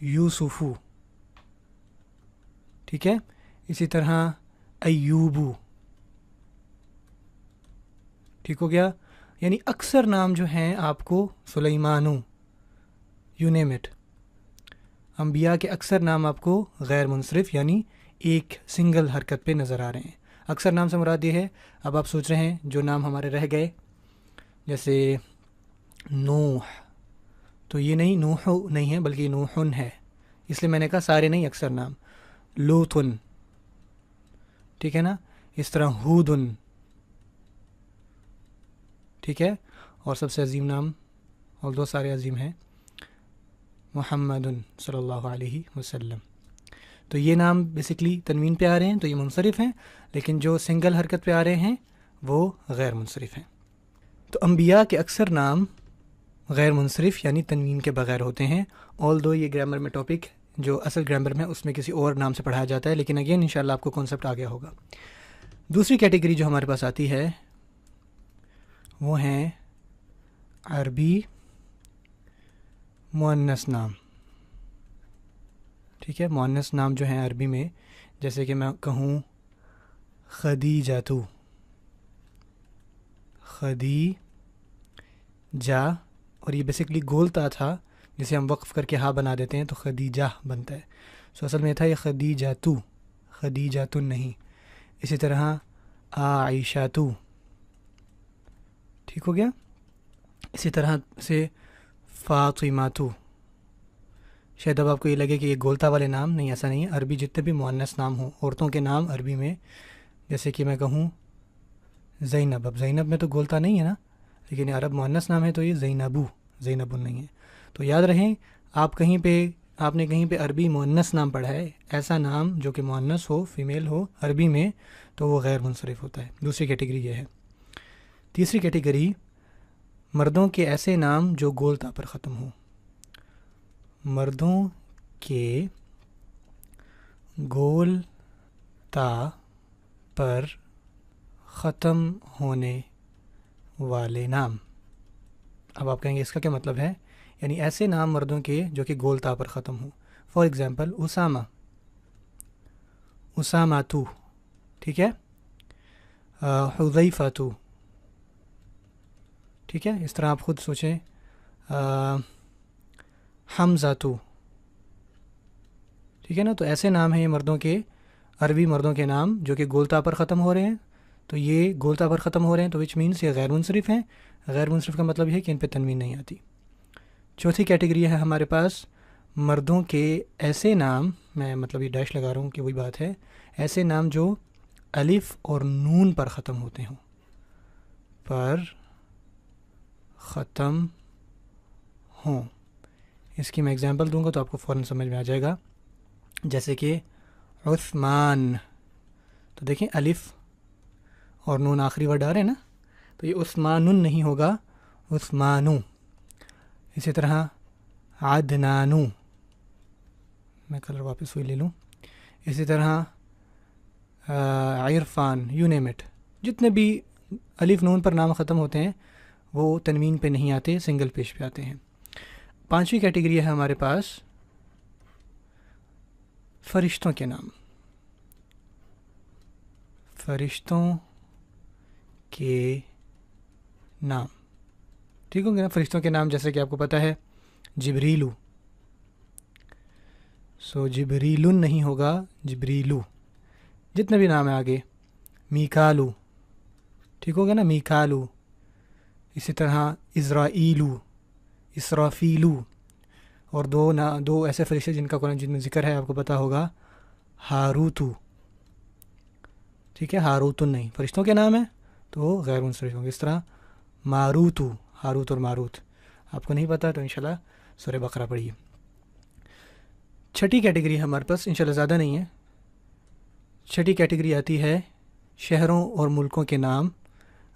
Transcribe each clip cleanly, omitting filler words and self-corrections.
یوسفو، ٹھیک ہے. اسی طرح ایوبو، ٹھیک ہو گیا. یعنی اکثر نام جو ہیں آپ کو سلیمانو، یو نیم اٹ، انبیاء کے اکثر نام آپ کو غیر منصرف یعنی ایک سنگل حرکت پہ نظر آ رہے ہیں. اکثر نام سے مراد یہ ہے، اب آپ سوچ رہے ہیں جو نام ہمارے رہ گئے جیسے نوح، تو یہ نہیں نوح نہیں ہے بلکہ نوحن ہے، اس لیے میں نے کہا سارے نہیں اکثر نام. لوتن، ٹھیک ہے نا. اس طرح ہودن، ٹھیک ہے. اور سب سے عظیم نام، اور دو سارے عظیم ہیں، محمد صلی اللہ علیہ وسلم. تو یہ نام بیسکلی تنوین پہ آ رہے ہیں تو یہ منصرف ہیں، لیکن جو سنگل حرکت پہ آ رہے ہیں وہ غیر منصرف ہیں. تو انبیاء کے اکثر نام غیر منصرف یعنی تنوین کے بغیر ہوتے ہیں. آل دو یہ گرامر میں ٹاپک جو اصل گرامر میں اس میں کسی اور نام سے پڑھایا جاتا ہے، لیکن اگین انشاءاللہ آپ کو کانسیپٹ آ گیا ہوگا. دوسری کیٹیگری جو ہمارے پاس آتی ہے وہ ہیں عربی مؤنث نام، ٹھیک ہے. مؤنث نام جو ہیں عربی میں، جیسے کہ میں کہوں خدیجاتو، خدیجہ، اور یہ بیسکلی گولتا تھا جسے ہم وقف کر کے ہاں بنا دیتے ہیں تو خدیجہ بنتا ہے. سو اصل میں تھا یہ خدیجاتو، خدیجاتن نہیں. اسی طرح عائشاتو، ٹھیک ہو گیا. اسی طرح سے فاطماتو. شاید اب آپ کو یہ لگے کہ یہ گولتا والے نام نہیں، ایسا نہیں ہے. عربی جتنے بھی مؤنث نام ہوں عورتوں کے نام عربی میں، جیسے کہ میں کہوں زینب، اب زینب میں تو گولتا نہیں ہے نا، لیکن یہ عرب مؤنث نام ہے تو یہ زینبو، زینب نہیں ہے. تو یاد رہیں آپ نے کہیں پہ عربی مؤنث نام پڑھا ہے، ایسا نام جو کہ مؤنث ہو، فیمیل ہو عربی میں، تو وہ غیر منصرف ہوتا ہے. دوسری کیٹیگری یہ ہے. تیسری کیٹیگری مردوں کے ایسے نام جو گولتا پر ختم ہوں. مردوں کے گولتا پر ختم ہونے والے نام. اب آپ کہیں گے اس کا کیا مطلب ہے؟ یعنی ایسے نام مردوں کے جو کہ گولتا پر ختم ہوں. فار ایگزامپل اسامہ، اساماتو، ٹھیک ہے. حذیفاتو، ٹھیک ہے. اس طرح آپ خود سوچیں، حمزاتو، ٹھیک ہے نا. تو ایسے نام ہیں یہ مردوں کے، عربی مردوں کے نام جو کہ گولتا پر ختم ہو رہے ہیں. تو یہ گولتا پر ختم ہو رہے ہیں تو وچ مینس یہ غیر منصرف ہیں. غیر منصرف کا مطلب یہ ہے کہ ان پہ تنوین نہیں آتی. چوتھی کیٹیگری ہے ہمارے پاس مردوں کے ایسے نام، میں مطلب یہ ڈیش لگا رہا ہوں کہ وہی بات ہے، ایسے نام جو الف اور نون پر ختم ہوتے ہوں، پر ختم ہوں. اس کی میں اگزامپل دوں گا تو آپ کو فوراً سمجھ میں آ جائے گا. جیسے کہ عثمان، تو دیکھیں الف اور نون آخری ورڈ آ رہے ہیں نا، تو یہ عثمانن نہیں ہوگا، عثمانو. اسی طرح عدنانو، میں کلر واپس ہوئی لے لوں. اسی طرح عرفان، یو نیم اٹ. جتنے بھی الف نون پر نام ختم ہوتے ہیں وہ تنوین پہ نہیں آتے، سنگل پیش پہ آتے ہیں. پانچویں کیٹیگری ہے ہمارے پاس فرشتوں کے نام. فرشتوں کے نام، ٹھیک ہوں گے نا. فرشتوں کے نام جیسے کہ آپ کو پتہ ہے جبریلو، سو جبریلن نہیں ہوگا، جبریلو. جتنے بھی نام ہیں آگے، میکالو، ٹھیک ہوگا نا، میکالو. اسی طرح اسرائیلو، اسرافیلو. اور دو ایسے فرشتے جن کا قرآن جن میں ذکر ہے آپ کو پتہ ہوگا، ہاروتو، ٹھیک ہے. ہاروتن نہیں، فرشتوں کے نام ہیں تو وہ غیر منصرف ہوں گے. اس طرح ماروتو، ہاروت اور ماروت. آپ کو نہیں پتہ تو انشاءاللہ سورہ بقرہ پڑھیے. چھٹی کیٹیگری ہمارے پاس انشاءاللہ زیادہ نہیں ہے. چھٹی کیٹیگری آتی ہے شہروں اور ملکوں کے نام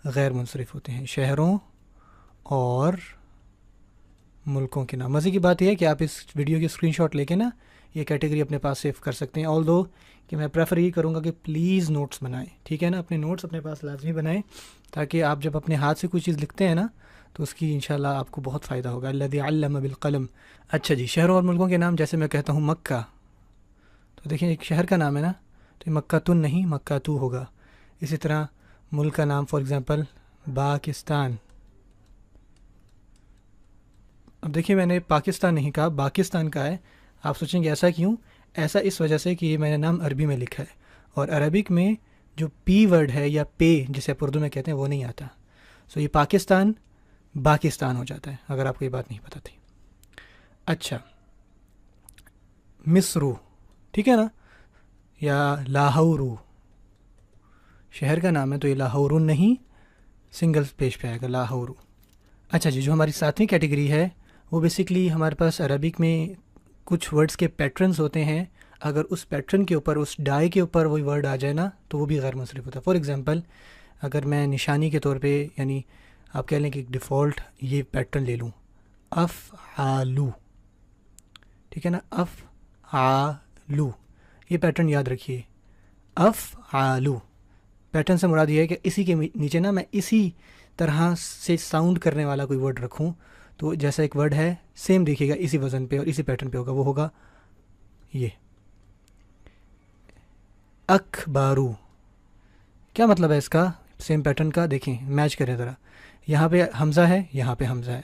غیر منصرف ہوتے ہیں. شہروں اور ملکوں کے نام. مزے کی بات یہ ہے کہ آپ اس ویڈیو کی اسکرین شاٹ لے کے نا یہ کیٹیگری اپنے پاس سیو کر سکتے ہیں. آل دو کہ میں پریفر یہ کروں گا کہ پلیز نوٹس بنائیں، ٹھیک ہے نا. اپنے نوٹس اپنے پاس لازمی بنائیں تاکہ آپ جب اپنے ہاتھ سے کوئی چیز لکھتے ہیں نا تو اس کی انشاءاللہ آپ کو بہت فائدہ ہوگا. الذی علم بالقلم. اچھا جی، شہروں اور ملکوں کے نام جیسے میں کہتا ہوں مکہ، تو دیکھیں ایک شہر کا نام ہے نا، تو مکہ تن نہیں مکہ تو ہوگا. اسی طرح ملک کا نام فار ایگزامپل پاکستان. اب دیکھیے میں نے پاکستان نہیں کہا، پاکستان کا ہے. آپ سوچیں گے ایسا کیوں؟ ایسا اس وجہ سے کہ یہ میں نے نام عربی میں لکھا ہے، اور عربک میں جو پی ورڈ ہے یا پے جسے آپ اردو میں کہتے ہیں وہ نہیں آتا. سو یہ پاکستان باکستان ہو جاتا ہے، اگر آپ کو یہ بات نہیں پتہ تھی. اچھا، مصرو، ٹھیک ہے نا، یا لاہورو شہر کا نام ہے، تو یہ لاہور نہیں سنگل پیش پہ آئے گا، لاہورو. اچھا جی، جو ہماری 7ویں کیٹیگری ہے وہ بیسکلی ہمارے پاس عربک میں کچھ ورڈز کے پیٹرنز ہوتے ہیں. اگر اس پیٹرن کے اوپر، اس ڈائی کے اوپر وہی ورڈ آ جائے نا تو وہ بھی غیر منصرف ہوتا ہے. فار ایگزامپل اگر میں نشانی کے طور پہ، یعنی آپ کہہ لیں کہ ڈیفالٹ یہ پیٹرن لے لوں، افعالو، ٹھیک ہے نا، افعالو، یہ پیٹرن یاد رکھیے، افعالو. پیٹرن سے مراد یہ ہے کہ اسی کے نیچے نا میں اسی طرح سے ساؤنڈ کرنے والا کوئی ورڈ رکھوں. تو جیسا ایک ورڈ ہے سیم دیکھیے گا اسی وزن پہ اور اسی پیٹرن پہ ہوگا، وہ ہوگا یہ اکبارو. کیا مطلب ہے اس کا؟ سیم پیٹرن کا دیکھیں، میچ کریں ذرا. یہاں پہ حمزہ ہے، یہاں پہ حمزہ ہے،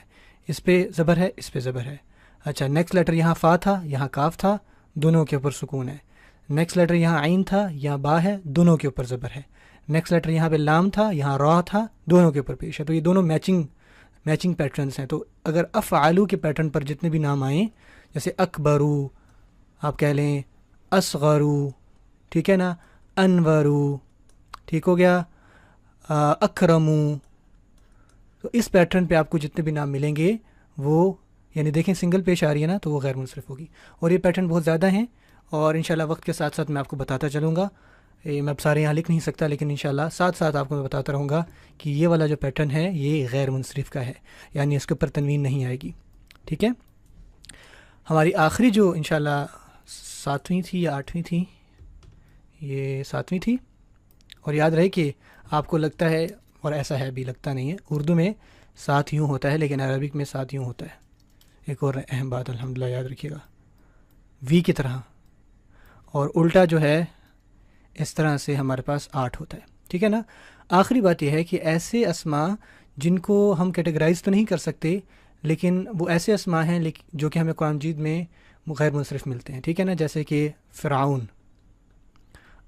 اس پہ زبر ہے، اس پہ زبر ہے. اچھا، نیکسٹ لیٹر یہاں فا تھا، یہاں کاف تھا، دونوں کے اوپر سکون ہے. نیکسٹ لیٹر یہاں عین تھا، یہاں با ہے، دونوں کے اوپر زبر ہے. نیکسٹ لیٹر یہاں پہ لام تھا، یہاں را تھا، دونوں کے اوپر پیش ہے. تو یہ دونوں میچنگ پیٹرنس ہیں. تو اگر افعالو کے پیٹرن پر جتنے بھی نام آئیں، جیسے اکبرو آپ کہہ لیں، اصغرو، ٹھیک ہے نا، انورو، ٹھیک ہو گیا، اکرمو، تو اس پیٹرن پہ آپ کو جتنے بھی نام ملیں گے وہ، یعنی دیکھیں سنگل پیش آ رہی ہے نا تو وہ غیر منصرف ہوگی. اور یہ پیٹرن بہت زیادہ ہیں، اور انشاءاللہ وقت کے ساتھ ساتھ میں آپ کو بتاتا چلوں گا. میں اب سارے یہاں لکھ نہیں سکتا، لیکن انشاءاللہ ساتھ ساتھ آپ کو میں بتاتا رہوں گا کہ یہ والا جو پیٹرن ہے یہ غیر منصرف کا ہے، یعنی اس کے اوپر تنوین نہیں آئے گی. ٹھیک ہے، ہماری آخری جو انشاءاللہ 7ویں تھی یا 8ویں تھی، یہ 7ویں تھی. اور یاد رہے کہ آپ کو لگتا ہے، اور ایسا ہے بھی، لگتا نہیں ہے، اردو میں 7 یوں ہوتا ہے لیکن عربک میں 7 یوں ہوتا ہے. ایک اور اہم بات الحمدللہ یاد رکھیے گا، وی کی طرح، اور الٹا جو ہے اس طرح سے ہمارے پاس 8 ہوتا ہے. ٹھیک ہے نا. آخری بات یہ ہے کہ ایسے اسما جن کو ہم کیٹیگرائز تو نہیں کر سکتے، لیکن وہ ایسے اسما ہیں جو کہ ہمیں قرآن مجید میں غیر منصرف ملتے ہیں. ٹھیک ہے نا، جیسے کہ فرعون.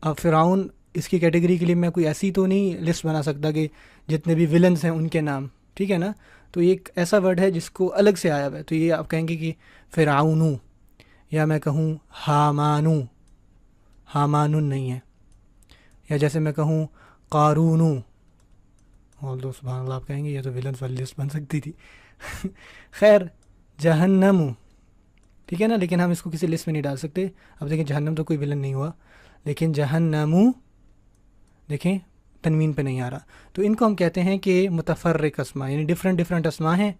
اب فرعون اس کی کیٹیگری کے لیے میں کوئی ایسی تو نہیں لسٹ بنا سکتا کہ جتنے بھی ولنز ہیں ان کے نام. ٹھیک ہے نا، تو یہ ایک ایسا ورڈ ہے جس کو الگ سے آیا ہوا ہے. تو یہ آپ کہیں گے کہ فرعونو، یا میں کہوں حامانو، حامانن نہیں ہے. یا جیسے میں کہوں قارونو، اور دو سبحان اللہ آپ کہیں گے یہ تو ولنز والی لسٹ بن سکتی تھی. خیر، جہنمو، ٹھیک ہے نا، لیکن ہم اس کو کسی لسٹ میں نہیں ڈال سکتے. اب دیکھیں جہنم تو کوئی ولن نہیں ہوا، لیکن جہنمو دیکھیں تنوین پہ نہیں آ رہا. تو ان کو ہم کہتے ہیں کہ متفرق اسما، یعنی ڈفرینٹ اسما ہیں.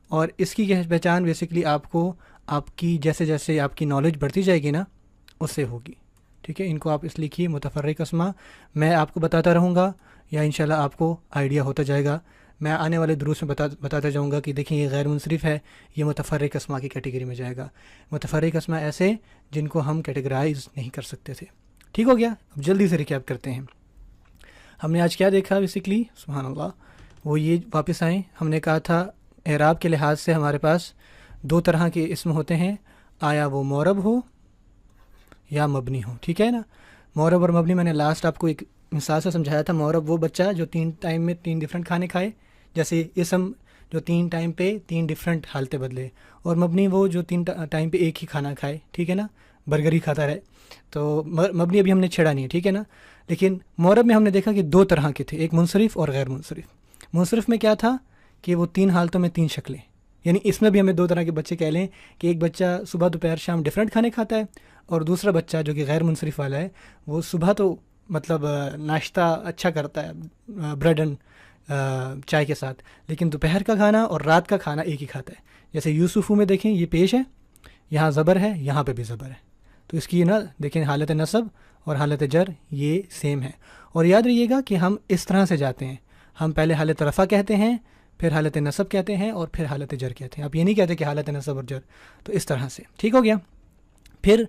اور اس کی پہچان بیسکلی آپ کو آپ کی جیسے جیسے آپ کی نالج بڑھتی جائے گی نا اس سے ہوگی. ٹھیک ہے، ان کو آپ اس لکھیے متفرق اسما. میں آپ کو بتاتا رہوں گا، یا انشاءاللہ آپ کو آئیڈیا ہوتا جائے گا. میں آنے والے دروس میں بتاتا جاؤں گا کہ دیکھیں یہ غیر منصرف ہے، یہ متفرق اسما کی کیٹیگری میں جائے گا. متفرق اسما ایسے جن کو ہم کیٹیگرائز نہیں کر سکتے تھے. ٹھیک ہو گیا. اب جلدی سے ریکیپ کرتے ہیں. ہم نے آج کیا دیکھا بیسکلی، سبحان اللہ، وہ یہ واپس آئیں. ہم نے کہا تھا اعراب کے لحاظ سے ہمارے پاس 2 طرح کے اسم ہوتے ہیں، آیا وہ معرب ہو یا مبنی ہو. ٹھیک ہے نا، معرب اور مبنی میں نے لاسٹ آپ کو ایک مثال سے سمجھایا تھا. معرب وہ بچہ جو 3 ٹائم میں 3 ڈفرینٹ کھانے کھائے، جیسے اسم جو 3 ٹائم پہ 3 ڈفرینٹ حالتیں بدلے. اور مبنی وہ جو 3 ٹائم پہ ایک ہی کھانا کھائے، ٹھیک ہے نا، برگر ہی کھاتا رہے. تو مبنی ابھی ہم نے چھیڑا نہیں ہے، ٹھیک ہے نا. لیکن معرب میں ہم نے دیکھا کہ 2 طرح کے تھے، ایک منصرف اور غیر منصرف. منصرف میں کیا تھا کہ وہ 3 حالتوں میں 3 شکلیں، یعنی اس میں بھی ہمیں 2 طرح کے بچے کہہ لیں کہ ایک بچہ صبح دوپہر شام ڈفرینٹ کھانے کھاتا ہے، اور دوسرا بچہ جو کہ غیر منصرف والا ہے وہ صبح تو مطلب ناشتہ اچھا کرتا ہے بریڈ اینڈ چائے کے ساتھ، لیکن دوپہر کا کھانا اور رات کا کھانا ایک ہی کھاتا ہے. جیسے یوسفو میں دیکھیں یہ پیش ہے، یہاں زبر ہے، یہاں پہ بھی زبر ہے. تو اس کی نا دیکھیں حالت نصب اور حالت جر یہ سیم ہے. اور یاد رہیے گا کہ ہم اس طرح سے جاتے ہیں، ہم پہلے حالت رفع کہتے ہیں، پھر حالت نصب کہتے ہیں اور پھر حالت جر کہتے ہیں. آپ یہ نہیں کہتے کہ حالت نصب اور جر. تو اس طرح سے ٹھیک ہو گیا. پھر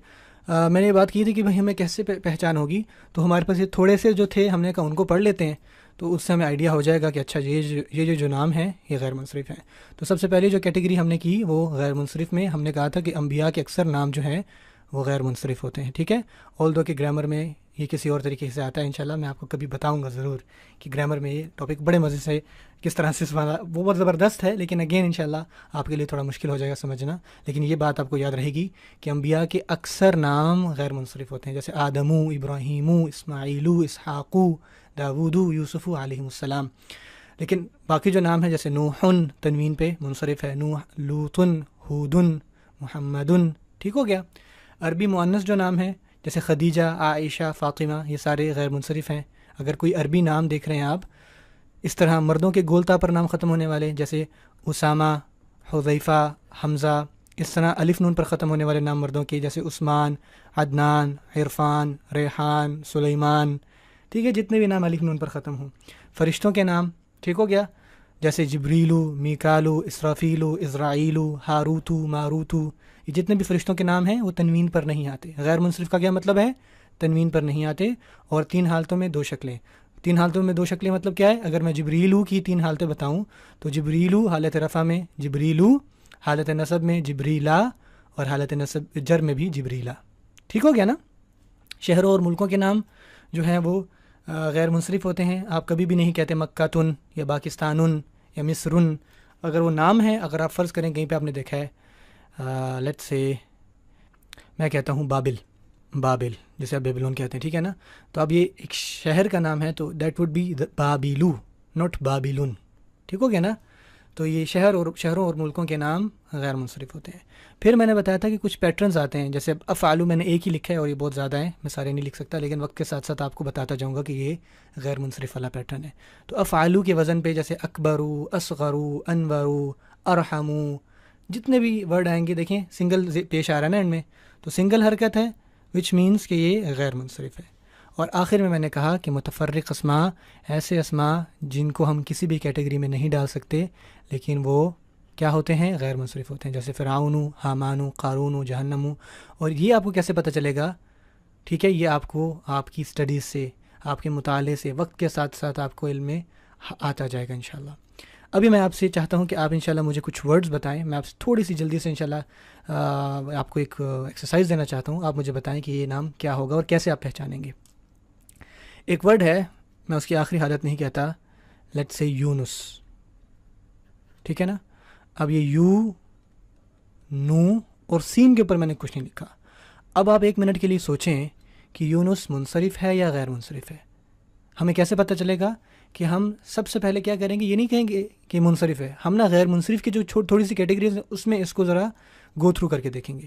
میں نے یہ بات کی تھی کہ بھائی ہمیں کیسے پہچان ہوگی. تو ہمارے پاس یہ تھوڑے سے جو تھے ہم نے کہا ان کو پڑھ لیتے ہیں, تو اس سے ہمیں آئیڈیا ہو جائے گا کہ اچھا یہ جو نام ہیں یہ غیر منصرف ہیں. تو سب سے پہلے جو کیٹیگری ہم نے کی وہ غیر منصرف میں ہم نے کہا تھا کہ انبیاء کے اکثر نام جو ہیں وہ غیر منصرف ہوتے ہیں. ٹھیک ہے, آلدو کہ گرامر میں یہ کسی اور طریقے سے آتا ہے انشاءاللہ, میں آپ کو کبھی بتاؤں گا ضرور کہ گرامر میں یہ ٹاپک بڑے مزے سے کس طرح سے وہ بہت زبردست ہے, لیکن اگین انشاءاللہ آپ کے لیے تھوڑا مشکل ہو جائے گا سمجھنا. لیکن یہ بات آپ کو یاد رہے گی کہ انبیاء کے اکثر نام غیر منصرف ہوتے ہیں, جیسے آدمو, ابراہیمو, اسماعیلو, اسحاقو, داودو, یوسف علیہ السلام. لیکن باقی جو نام ہیں جیسے نوحن تنوین پہ منصرف ہے, نوح, لوطن, ہودن, محمدن. ٹھیک ہو گیا. عربی مؤنث جو نام ہیں جیسے خدیجہ, عائشہ, فاطمہ, یہ سارے غیر منصرف ہیں. اگر کوئی عربی نام دیکھ رہے ہیں آپ, اس طرح مردوں کے گولتا پر نام ختم ہونے والے جیسے اسامہ, حذیفہ, حمزہ, اس طرح الف نون پر ختم ہونے والے نام مردوں کے جیسے عثمان, عدنان, عرفان, ریحان, سلیمان. ٹھیک ہے, جتنے بھی نام الف نون پر ختم ہوں. فرشتوں کے نام ٹھیک ہو گیا, جیسے جبریلو, میکالو, اسرافیلو, عزرائیلو, ہاروتو, ماروتو. یہ جتنے بھی فرشتوں کے نام ہیں وہ تنوین پر نہیں آتے. غیر منصرف کا کیا مطلب ہے؟ تنوین پر نہیں آتے. اور 3 حالتوں میں 2 شکلیں. 3 حالتوں میں 2 شکلیں مطلب کیا ہے؟ اگر میں جبریلو کی 3 حالتیں بتاؤں تو جبریلو حالت رفع میں جبریلو, حالت نصب میں جبریلا, اور حالت نصب جر میں بھی جبریلا. ٹھیک ہو گیا نا. شہروں اور ملکوں کے نام جو ہیں وہ غیر منصرف ہوتے ہیں. آپ کبھی بھی نہیں کہتے مکہ یا پاکستان یا مصر. اگر وہ نام ہے, اگر آپ فرض کریں کہیں پہ آپ نے دیکھا ہے لیٹ سے میں کہتا ہوں بابل جسے آپ بیبلون کہتے ہیں, ٹھیک ہے نا. تو اب یہ ایک شہر کا نام ہے تو دیٹ وڈ بی بابیلو, ناٹ بابلون. ٹھیک ہو گیا نا. تو یہ شہروں اور ملکوں کے نام غیر منصرف ہوتے ہیں. پھر میں نے بتایا تھا کہ کچھ پیٹرنز آتے ہیں, جیسے افعالو میں نے ایک ہی لکھا ہے اور یہ بہت زیادہ ہے, میں سارے نہیں لکھ سکتا, لیکن وقت کے ساتھ ساتھ آپ کو بتاتا جاؤں گا کہ یہ غیر منصرف والا پیٹرن ہے. تو افعالو کے وزن پہ جیسے اکبرو, اصغرو, انورو, ارحمو, جتنے بھی ورڈ آئیں گے دیکھیں سنگل پیش آ رہا ہے نا اینڈ میں, تو سنگل حرکت ہے وچ مینس کہ یہ غیر منصرف ہے. اور آخر میں نے کہا کہ متفرق اسماء ایسے اسماء جن کو ہم کسی بھی کیٹیگری میں نہیں ڈال سکتے لیکن وہ کیا ہوتے ہیں؟ غیر منصرف ہوتے ہیں, جیسے فرعون, حامان, قارون, جہنم. اور یہ آپ کو کیسے پتہ چلے گا؟ ٹھیک ہے, یہ آپ کو آپ کی اسٹڈیز سے, آپ کے مطالعے سے, وقت کے ساتھ ساتھ آپ کو علم میں آتا جائے گا انشاءاللہ. ابھی میں آپ سے چاہتا ہوں کہ آپ انشاءاللہ مجھے کچھ ورڈز بتائیں. میں آپ سے تھوڑی سی جلدی سے انشاءاللہ آپ کو ایک ایکسرسائز دینا چاہتا ہوں. آپ مجھے بتائیں کہ یہ نام کیا ہوگا اور کیسے آپ پہچانیں گے. ایک ورڈ ہے, میں اس کی آخری حالت نہیں کہتا, لیٹ سے یونس. ٹھیک ہے نا. اب یہ یو, نو اور سین کے اوپر میں نے کچھ نہیں لکھا. اب آپ 1 منٹ کے لیے سوچیں کہ یونس منصرف ہے یا غیر منصرف ہے. ہمیں کیسے پتہ چلے گا؟ کہ ہم سب سے پہلے کیا کریں گے, یہ نہیں کہیں گے کہ منصرف ہے, ہم نا غیر منصرف کی جو تھوڑی سی کیٹیگریز ہیں اس میں اس کو ذرا گو تھرو کر کے دیکھیں گے.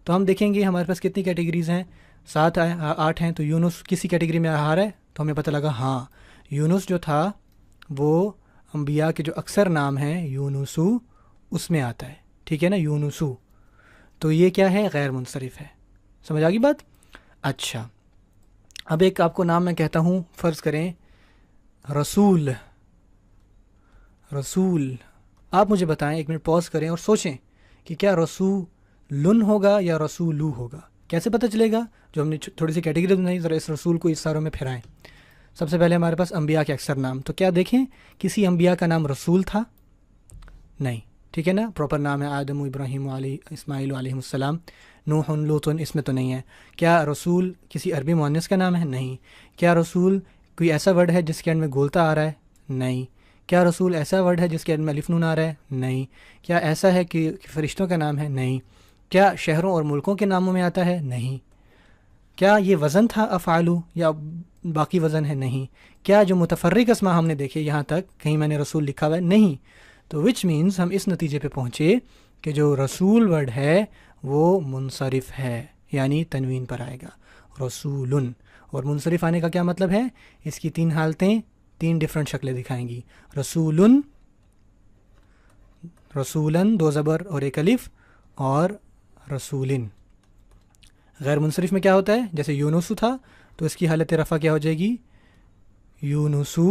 تو ہم دیکھیں گے ہمارے پاس کتنی کیٹیگریز ہیں, 7 8 ہیں. تو یونس کسی کیٹیگری میں آ رہا ہے, تو ہمیں پتہ لگا ہاں یونس جو تھا وہ انبیاء کے جو اکثر نام ہیں یونسو اس میں آتا ہے. ٹھیک ہے نا, یونسو. تو یہ کیا ہے؟ غیر منصرف ہے. سمجھ آ گئی بات؟ اچھا, اب ایک آپ کو نام میں کہتا ہوں, فرض کریں رسول. آپ مجھے بتائیں, 1 منٹ پاز کریں اور سوچیں کہ کیا رسولن ہوگا یا رسولو ہوگا. کیسے پتہ چلے گا؟ جو ہم نے تھوڑی سی کیٹیگری بنائی, ذرا اس رسول کو اس ساروں میں پھرائیں. سب سے پہلے ہمارے پاس انبیاء کے اکثر نام, تو کیا دیکھیں کسی انبیاء کا نام رسول تھا؟ نہیں. ٹھیک ہے نا, پراپر نام ہے آدم, ابراہیم, اسماعیل علیہ السلام, نوح, لوطن, اس میں تو نہیں ہے. کیا رسول کسی عربی مؤنث کا نام ہے؟ نہیں. کیا رسول کوئی ایسا ورڈ ہے جس کے اینڈ میں گولتا آ رہا ہے؟ نہیں. کیا رسول ایسا ورڈ ہے جس کے اینڈ میں الف نون آ رہا ہے؟ نہیں. کیا ایسا ہے کہ فرشتوں کا نام ہے؟ نہیں. کیا شہروں اور ملکوں کے ناموں میں آتا ہے؟ نہیں. کیا یہ وزن تھا افعالو یا باقی وزن ہے؟ نہیں. کیا جو متفرق اسماء ہم نے دیکھے یہاں تک کہیں میں نے رسول لکھا ہوا ہے؟ نہیں. تو وچ مینز ہم اس نتیجے پہ پہنچے کہ جو رسول ورڈ ہے وہ منصرف ہے, یعنی تنوین پر آئے گا, رسولن. اور منصرف آنے کا کیا مطلب ہے؟ اس کی 3 حالتیں 3 ڈفرینٹ شکلیں دکھائیں گی. رسولن, 2 زبر اور 1 الف, اور رسولن. غیر منصرف میں کیا ہوتا ہے؟ جیسے یونسو تھا تو اس کی حالت رفع کیا ہو جائے گی؟ یونسو,